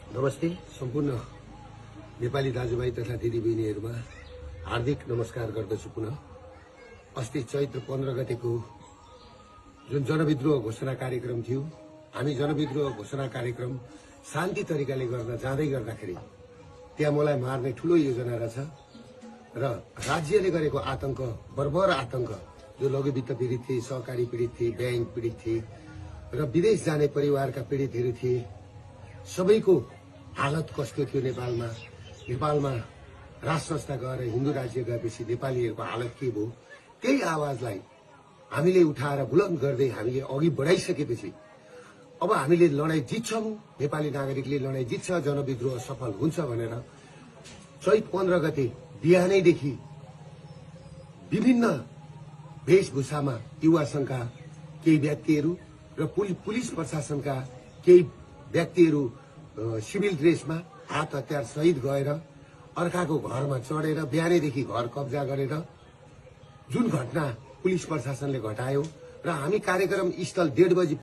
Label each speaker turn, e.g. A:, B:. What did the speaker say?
A: नमस्ते सम्पूर्ण नेपाली दाजुभाइ तथा दिदीबहिनीहरूमा हार्दिक नमस्कार गर्दछु। पुनः अस्ति चैत्र 15 गतेको जुन जनविद्रोह घोषणा कार्यक्रम थियो, हामी जनविद्रोह घोषणा कार्यक्रम शान्ति तरिकाले गर्न जाँदै गर्दाखेरि त्यहाँ मलाई मार्ने ठूलो योजना रहेछ र राज्यले गरेको आतंक, बर्बर आतंक, जो लघुवित्त पीडित थिए, सहकारी पीडित थिए, बैंक पीडित थिए र विदेश जाने परिवारका पीडितहरू थिए, सबैको हालत कस्तो थियो नेपालमा राज संस्था गएर हिन्दू राज्य गएपछि नेपालीहरूको हालत के भयो, त्यही आवाजलाई हामीले उठाएर बुलन्द गर्दै हामीले अघि बढाइसकेपछि अब हामीले लडाईँ जित्छौं, नेपाली नागरिकले लडाईँ जित्छ, जनविद्रोह सफल हुन्छ भनेर चैत 15 गते बिहानैदेखि विभिन्न वेशभूषामा युवा संघका केही व्यक्तिहरू र पुलिस प्रशासनका केही व्यक्तिहरू सिभिल ड्रेसमा हात हतियार सहित गएर अर्काको घरमा चढेर बिहानैदेखि घर कब्जा गरेर जुन घटना पुलिस प्रशासनले घटायो र हामी कार्यक्रम स्थल 1:30 बजी